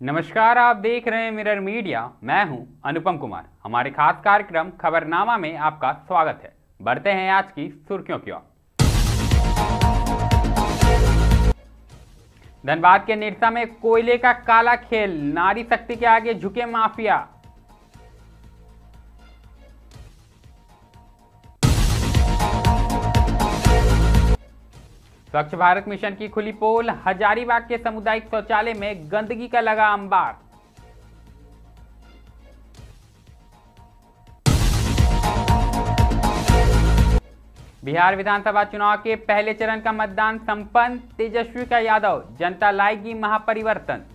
नमस्कार, आप देख रहे हैं मिरर मीडिया। मैं हूं अनुपम कुमार। हमारे खास कार्यक्रम खबरनामा में आपका स्वागत है। बढ़ते हैं आज की सुर्खियों की ओर। धनबाद के निरसा में कोयले का काला खेल, नारी शक्ति के आगे झुके माफिया। स्वच्छ भारत मिशन की खुली पोल, हजारीबाग के सामुदायिक शौचालय में गंदगी का लगा अंबार। बिहार विधानसभा चुनाव के पहले चरण का मतदान संपन्न, तेजस्वी का यादव, जनता लाएगी महापरिवर्तन।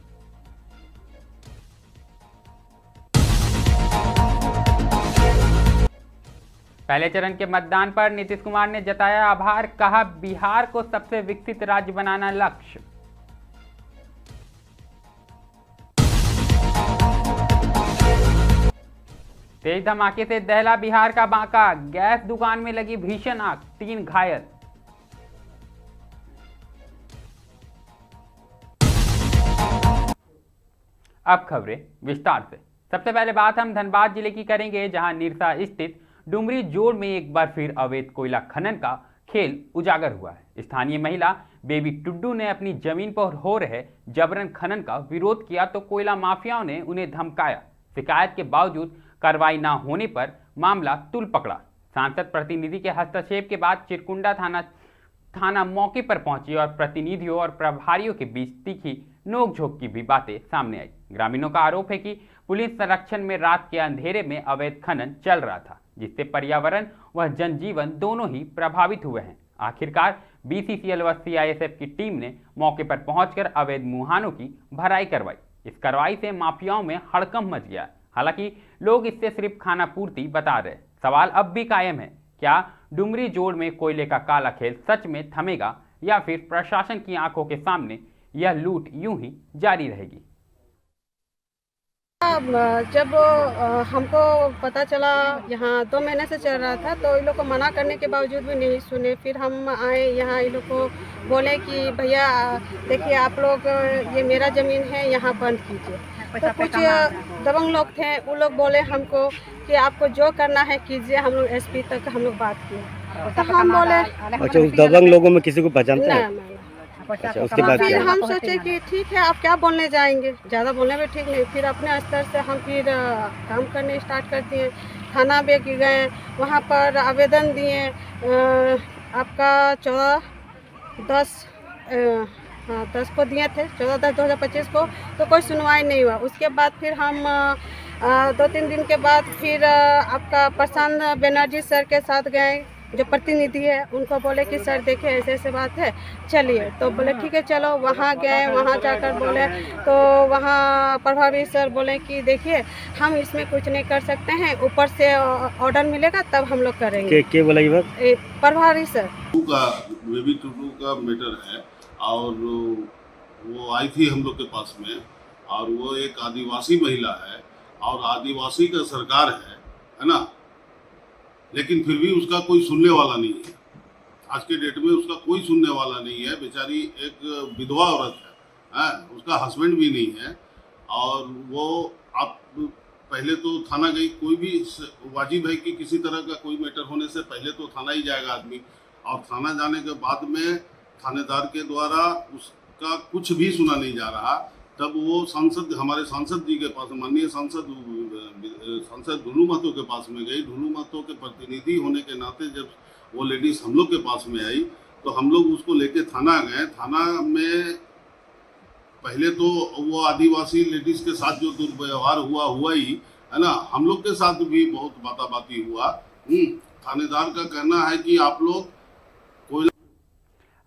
पहले चरण के मतदान पर नीतीश कुमार ने जताया आभार, कहा बिहार को सबसे विकसित राज्य बनाना लक्ष्य। तेज धमाके से दहला बिहार का बांका, गैस दुकान में लगी भीषण आग, 3 घायल। अब खबरें विस्तार से। सबसे पहले बात हम धनबाद जिले की करेंगे, जहां निरसा स्थित डुमरी जोड़ में एक बार फिर अवैध कोयला खनन का खेल उजागर हुआ है। स्थानीय महिला बेबी टुड्डू ने अपनी जमीन पर हो रहे जबरन खनन का विरोध किया तो कोयला माफियाओं ने उन्हें धमकाया। शिकायत के बावजूद कार्रवाई न होने पर मामला तुल पकड़ा। सांसद प्रतिनिधि के हस्तक्षेप के बाद चिरकुंडा थाना मौके पर पहुंची और प्रतिनिधियों और प्रभारियों के बीच तीखी नोकझोंक की भी बातें सामने आई। ग्रामीणों का आरोप है कि पुलिस संरक्षण में रात के अंधेरे में अवैध खनन चल रहा था, जिससे पर्यावरण व जनजीवन दोनों ही प्रभावित हुए हैं। आखिरकार बीसीसीएल व सीआईएसएफ की टीम ने मौके पर पहुंचकर अवैध मुहानों की भराई करवाई। इस कार्रवाई से माफियाओं में हड़कंप मच गया। हालांकि लोग इससे सिर्फ खाना पूर्ति बता रहे। सवाल अब भी कायम है, क्या डुमरी जोड़ में कोयले का काला खेल सच में थमेगा या फिर प्रशासन की आंखों के सामने यह लूट यूं ही जारी रहेगी। जब हमको पता चला, यहाँ 2 महीने से चल रहा था, तो इन लोग को मना करने के बावजूद भी नहीं सुने। फिर हम आए यहाँ, इन लोग को बोले कि भैया देखिए आप लोग, ये मेरा ज़मीन है, यहाँ बंद कीजिए। तो कुछ दबंग लोग थे, वो लोग बोले हमको कि आपको जो करना है कीजिए। हम लोग एसपी तक हम लोग बात किए, तो हम बोले अच्छा, उस दबंग लोगों में किसी को पहचानते हैं? अच्छा, उसके बाद फिर हम सोचे कि ठीक है, आप क्या बोलने जाएंगे, ज़्यादा बोलने में ठीक नहीं। फिर अपने स्तर से हम फिर काम करने स्टार्ट कर दिए। थाना भी गए, वहाँ पर आवेदन दिए। आपका 14/10 को दिए थे, 14/10/2025 को, तो कोई सुनवाई नहीं हुआ। उसके बाद फिर हम 2-3 दिन के बाद फिर आपका प्रशांत बनर्जी सर के साथ गए, जो प्रतिनिधि है, उनको बोले कि सर देखिए ऐसे ऐसे बात है, चलिए। तो बोले ठीक है चलो। वहाँ गए, वहाँ जाकर बोले तो वहाँ प्रभारी सर बोले कि देखिए हम इसमें कुछ नहीं कर सकते हैं, ऊपर से ऑर्डर मिलेगा तब हम लोग करेंगे। के बोला ये बात? प्रभारी सर बेबी टुडू का मैटर है, और वो आई थी हम लोग के पास में, और वो एक आदिवासी महिला है और आदिवासी का सरकार है ना, लेकिन फिर भी उसका कोई सुनने वाला नहीं है। आज के डेट में उसका कोई सुनने वाला नहीं है। बेचारी एक विधवा औरत है, उसका हस्बैंड भी नहीं है। और वो आप पहले तो थाना गई, कोई भी वाजिब है कि किसी तरह का कोई मैटर होने से पहले तो थाना ही जाएगा आदमी, और थाना जाने के बाद में थानेदार के द्वारा उसका कुछ भी सुना नहीं जा रहा। तब वो सांसद, हमारे सांसद जी के पास, माननीय सांसद ढुलू महतो के पास में गई। ढुलू महतो के प्रतिनिधि होने के नाते जब वो लेडीज हम लोग के पास में आई, तो हम लोग उसको लेके थाना गए। थाना में पहले तो वो आदिवासी लेडीज के साथ जो दुर्व्यवहार हुआ ही है ना, हम लोग के साथ भी बहुत बाताबाती हुआ। थानेदार का कहना है कि आप लोग कोई।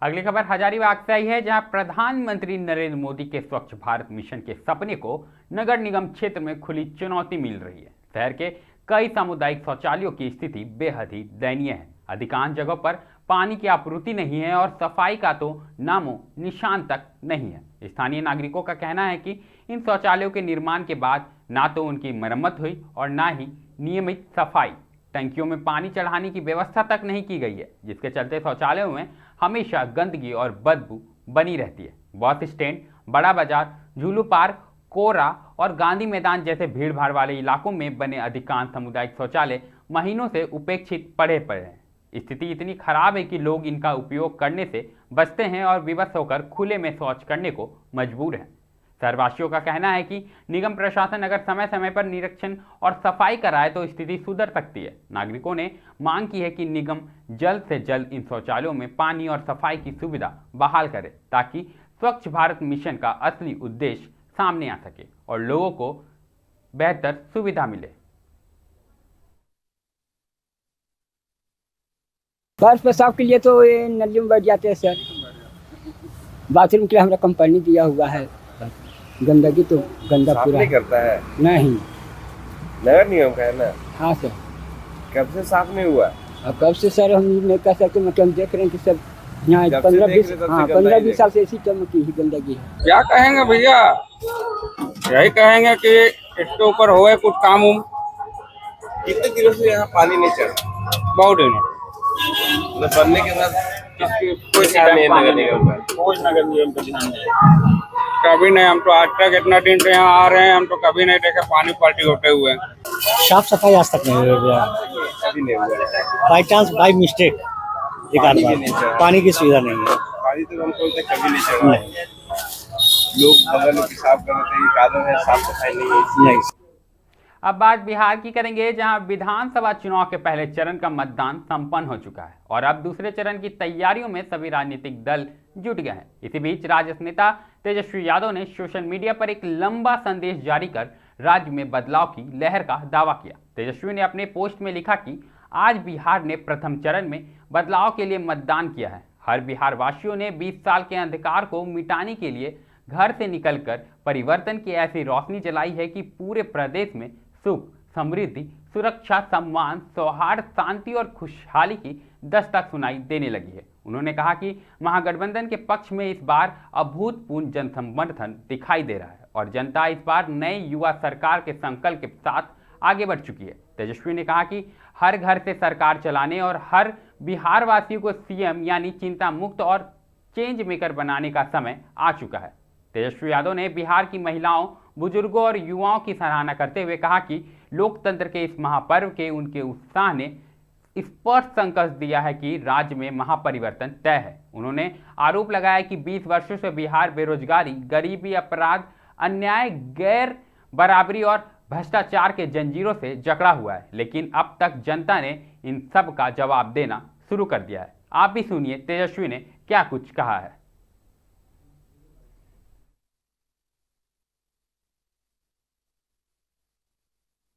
अगली खबर हजारीबाग से आई है, जहां प्रधानमंत्री नरेंद्र मोदी के स्वच्छ भारत मिशन के सपने को नगर निगम क्षेत्र में खुली चुनौती मिल रही है। शहर के कई सामुदायिक शौचालयों की स्थिति बेहद ही दयनीय है। अधिकांश जगहों पर पानी की आपूर्ति नहीं है और सफाई का तो नामो निशान तक नहीं है। स्थानीय नागरिकों का कहना है कि इन शौचालयों के निर्माण के बाद ना तो उनकी मरम्मत हुई और ना ही नियमित सफाई। टंकियों में पानी चढ़ाने की व्यवस्था तक नहीं की गई है, जिसके चलते शौचालयों में हमेशा गंदगी और बदबू बनी रहती है। बस स्टैंड, बड़ा बाजार, झूलू पार्क कोरा और गांधी मैदान जैसे भीड़ भाड़ वाले इलाकों में बने अधिकांश सामुदायिक शौचालय महीनों से उपेक्षित पड़े हैं। स्थिति इतनी खराब है कि लोग इनका उपयोग करने से बचते हैं और विवश होकर खुले में शौच करने को मजबूर हैं। शहरवासियों का कहना है कि निगम प्रशासन अगर समय समय पर निरीक्षण और सफाई कराए तो स्थिति सुधर सकती है। नागरिकों ने मांग की है कि निगम जल्द से जल्द इन शौचालयों में पानी और सफाई की सुविधा बहाल करे ताकि स्वच्छ भारत मिशन का असली उद्देश्य सामने आ सके और लोगों को बेहतर सुविधा मिले। बस पेशाब के लिए तो ये नली में बैठ जाते हैं सर। बाथरूम के लिए हमारा कंपनी दिया हुआ है। गंदगी तो गंदा साफ पूरा नहीं करता है। नहीं, नगर निगम का है ना। हाँ सर। कब से साफ नहीं हुआ? अब कब से सर हम नहीं कह सकते, मतलब हम देख रहे हैं कि सब यहाँ जब से देख रहे तब से गंदा ही 15-20 साल से इसी टर्म की ही गंदगी है। क्या कहेंगे भैया, यही कहेंगे कि इसके ऊपर होए कुछ काम उम। कितने दिनों से यहाँ पानी नहीं चढ़ा? बहुत दिनों मतलब बनने के बाद इसकी कोई ध्यान नहीं नगर निगम का। कोई नगर निगम का ध्यान नहीं, कभी नहीं। हम तो आज तक इतना दिन से यहाँ आ रहे हैं, हम तो कभी नहीं देखे पानी पलटी होते हुए। साफ सफाई आज तक नहीं हुआ, कभी नहीं हुआ। बाई चांस बाई मिस्टेक एक आध बार पानी की सुविधा नहीं है। पानी तो हमको कभी नहीं चढ़ा। लोग बगल में पेशाब कर रहे थे, ये कारण है साफ सफाई नहीं है। अब बात बिहार की करेंगे, जहां विधानसभा चुनाव के पहले चरण का मतदान संपन्न हो चुका है और अब दूसरे चरण की तैयारियों में सभी राजनीतिक दल जुट गए हैं। इसी बीच राजद नेता तेजस्वी यादव ने सोशल मीडिया पर एक लंबा संदेश जारी कर राज्य में बदलाव की लहर का दावा किया। तेजस्वी ने अपने पोस्ट में लिखा कि आज बिहार ने प्रथम चरण में बदलाव के लिए मतदान किया है। हर बिहार वासियों ने 20 साल के अंधकार को मिटाने के लिए घर से निकलकर परिवर्तन की ऐसी रोशनी जलाई है कि पूरे प्रदेश में सुख, समृद्धि, सुरक्षा, सम्मान, सौहार्द, शांति और खुशहाली की दस्तक सुनाई देने लगी है। उन्होंने कहा कि महागठबंधन के पक्ष में इस बार अभूतपूर्व जनसमर्थन दिखाई दे रहा है और जनता इस बार नए युवा सरकार के संकल्प के साथ आगे बढ़ चुकी है। तेजस्वी ने कहा कि हर घर से सरकार चलाने और हर बिहार वासियों को सीएम यानी चिंता मुक्त और चेंज मेकर बनाने का समय आ चुका है। तेजस्वी यादव ने बिहार की महिलाओं, बुजुर्गों और युवाओं की सराहना करते हुए कहा कि लोकतंत्र के इस महापर्व के उनके उत्साह ने स्पष्ट संकेत दिया है कि राज्य में महापरिवर्तन तय है। उन्होंने आरोप लगाया कि 20 वर्षों से बिहार बेरोजगारी, गरीबी, अपराध, अन्याय, गैर बराबरी और भ्रष्टाचार के जंजीरों से जकड़ा हुआ है, लेकिन अब तक जनता ने इन सब का जवाब देना शुरू कर दिया है। आप भी सुनिए तेजस्वी ने क्या कुछ कहा है।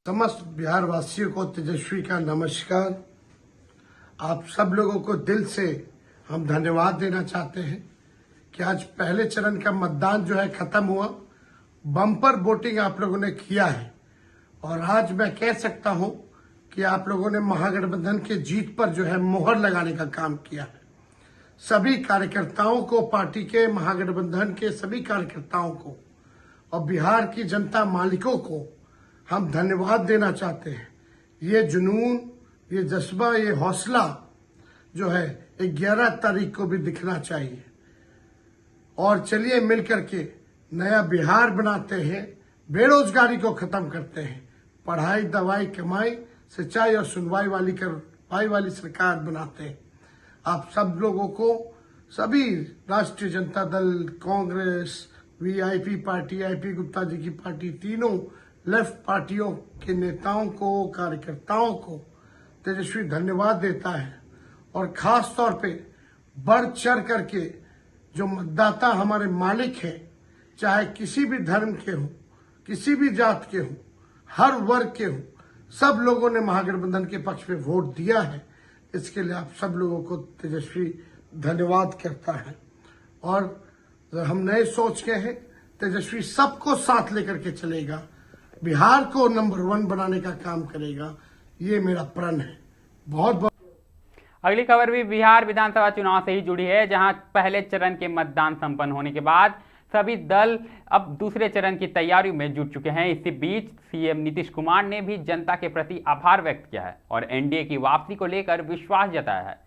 समस्त बिहार वासियों को तेजस्वी का नमस्कार। आप सब लोगों को दिल से हम धन्यवाद देना चाहते हैं कि आज पहले चरण का मतदान जो है खत्म हुआ। बम्पर वोटिंग आप लोगों ने किया है और आज मैं कह सकता हूं कि आप लोगों ने महागठबंधन के जीत पर जो है मोहर लगाने का काम किया है। सभी कार्यकर्ताओं को, पार्टी के, महागठबंधन के सभी कार्यकर्ताओं को और बिहार की जनता मालिकों को हम धन्यवाद देना चाहते हैं। ये जुनून, ये जज्बा, ये हौसला जो है 11 तारीख को भी दिखना चाहिए और चलिए मिलकर के नया बिहार बनाते हैं, बेरोजगारी को खत्म करते हैं, पढ़ाई, दवाई, कमाई, सिंचाई और सुनवाई वाली सरकार बनाते हैं। आप सब लोगों को, सभी Rashtriya Janata Dal, Congress, VIP party, IP Gupta ji की पार्टी, तीनों लेफ्ट पार्टियों के नेताओं को, कार्यकर्ताओं को तेजस्वी धन्यवाद देता है और खास तौर पे बढ़ चढ़ करके जो मतदाता हमारे मालिक हैं, चाहे किसी भी धर्म के हो, किसी भी जात के हो, हर वर्ग के हो, सब लोगों ने महागठबंधन के पक्ष में वोट दिया है। इसके लिए आप सब लोगों को तेजस्वी धन्यवाद करता है और हम नए सोच के हैं। तेजस्वी सबको साथ लेकर के चलेगा, बिहार को नंबर 1 बनाने का काम करेगा, ये मेरा प्रण है। बहुत बहुत। अगली खबर भी बिहार विधानसभा चुनाव से ही जुड़ी है, जहां पहले चरण के मतदान संपन्न होने के बाद सभी दल अब दूसरे चरण की तैयारियों में जुट चुके हैं। इसी बीच सीएम नीतीश कुमार ने भी जनता के प्रति आभार व्यक्त किया है और एनडीए की वापसी को लेकर विश्वास जताया है।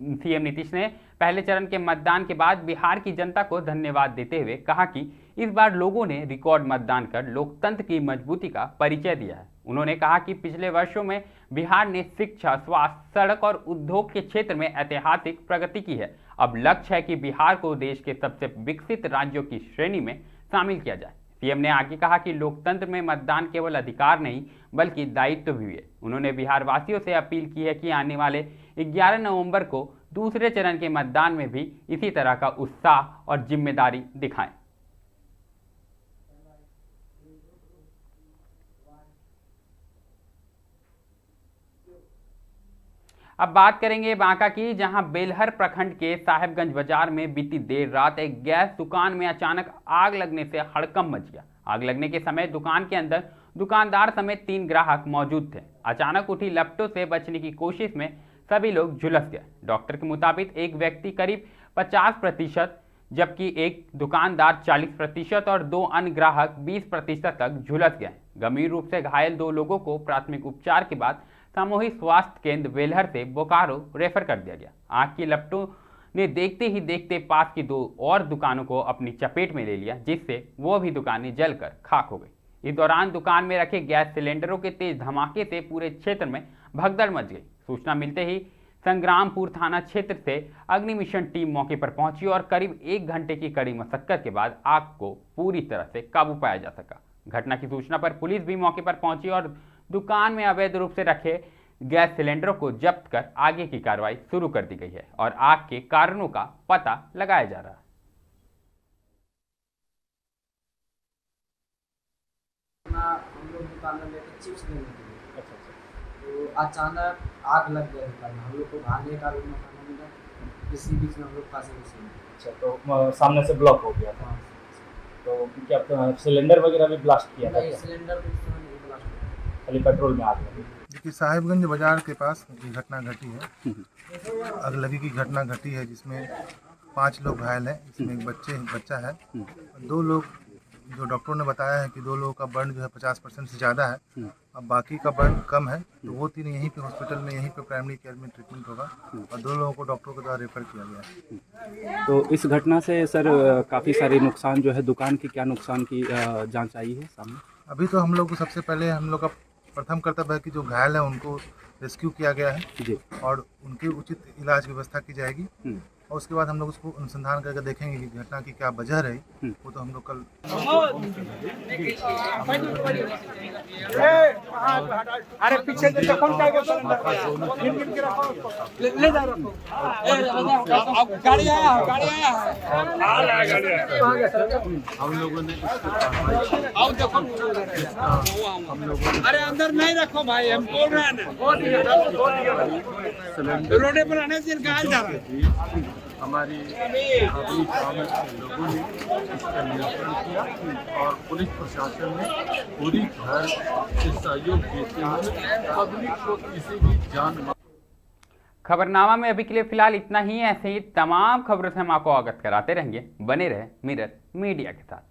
सीएम नीतीश ने पहले चरण के मतदान के बाद बिहार की जनता को धन्यवाद देते हुए कहा कि इस बार लोगों ने रिकॉर्ड मतदान कर लोकतंत्र की मजबूती का परिचय दिया है। उन्होंने कहा कि पिछले वर्षों में बिहार ने शिक्षा, स्वास्थ्य, सड़क और उद्योग के क्षेत्र में ऐतिहासिक प्रगति की है। अब लक्ष्य है कि बिहार को देश के सबसे विकसित राज्यों की श्रेणी में शामिल किया जाए। सीएम ने आगे कहा कि लोकतंत्र में मतदान केवल अधिकार नहीं बल्कि दायित्व भी है। उन्होंने बिहार वासियों से अपील की है कि आने वाले 11 नवंबर को दूसरे चरण के मतदान में भी इसी तरह का उत्साह और जिम्मेदारी दिखाएं। अब बात करेंगे बांका की, जहां बेलहर प्रखंड के साहेबगंज बाजार में बीती देर रात एक गैस दुकान में अचानक आग लगने से हड़कंप मच गया। आग लगने के समय दुकान के अंदर दुकानदार समेत 3 ग्राहक मौजूद थे। अचानक उठी लपटों से बचने की कोशिश में सभी लोग झुलस गए। डॉक्टर के मुताबिक एक व्यक्ति करीब 50%, जबकि एक दुकानदार 40% और 2 अन्य ग्राहक 20% तक झुलस गए। गंभीर रूप से घायल 2 लोगों को प्राथमिक उपचार के बाद सामूहिक स्वास्थ्य केंद्र बेलहर से बोकारो रेफर कर दिया गया। आग की लपटों ने देखते ही देखते पास की 2 और दुकानों को अपनी चपेट में ले लिया, जिससे वो भी दुकानें जलकर खाक हो गई। इस दौरान दुकान में रखे गैस सिलेंडरों के तेज धमाके से पूरे क्षेत्र में भगदड़ मच गई। सूचना मिलते ही संग्रामपुर थाना क्षेत्र से अग्निमिशन टीम मौके पर पहुंची और करीब 1 घंटे की कड़ी मशक्कत के बाद आग को पूरी तरह से काबू पाया जा सका। घटना की सूचना पर पुलिस भी मौके पर पहुंची और दुकान में अवैध रूप से रखे गैस सिलेंडरों को जब्त कर आगे की कार्रवाई शुरू कर दी गई है और आग के कारणों का पता लगाया जा रहा है। हम लोग दुकान में लेकर चिप्स लेने के लिए, तो अचानक आग लग गया दुकान में। हम लोग को भागने का भी मौका नहीं मिला, इसी बीच में हम लोग फंसे उसी में। अच्छा, तो सामने से ब्लॉक हो गया था। तो क्या सिलेंडर वगैरह भी ब्लास्ट किया था? सिलेंडर भी ब्लास्ट हुआ, खाली पेट्रोल में आग लगी। देखिए, साहिबगंज बाजार के पास ये घटना घटी है। अगलगी की घटना घटी है जिसमें 5 लोग घायल हैं। इसमें एक बच्चा है। 2 लोग जो डॉक्टरों ने बताया है कि 2 लोगों का बर्न जो है 50% से ज़्यादा है। अब बाकी का बर्न कम है, तो वो 3 यहीं पे हॉस्पिटल में, यहीं पे प्राइमरी केयर में ट्रीटमेंट होगा और 2 लोगों को डॉक्टरों के द्वारा रेफर किया गया है। तो इस घटना से सर काफ़ी सारे नुकसान जो है, दुकान की क्या नुकसान की जांच आई है सामने? अभी तो हम लोग को सबसे पहले हम लोग का प्रथम कर्तव्य है कि जो घायल है उनको रेस्क्यू किया गया है जी, और उनकी उचित इलाज व्यवस्था की जाएगी। और उसके बाद हम लोग उसको अनुसंधान करके देखेंगे कि घटना की क्या वजह रही। वो तो हम लोग कल अरे पीछे से कौन ले जा रहा गाड़ी आया हम लोगों ने आओ देखो, अरे अंदर नहीं रखो भाई, हम बोल रहे हैं ना, रोडे पर आने से गाय जा रहा है। हमारी लोगों ने इसका नियंत्रण किया और पुलिस प्रशासन ने पूरी घर से सहयोग देते हुए पब्लिक को किसी भी जान। खबरनामा में अभी के लिए फिलहाल इतना ही। ऐसे ही तमाम खबरों से हम आपको अवगत कराते रहेंगे। बने रहे मिरर मीडिया के साथ।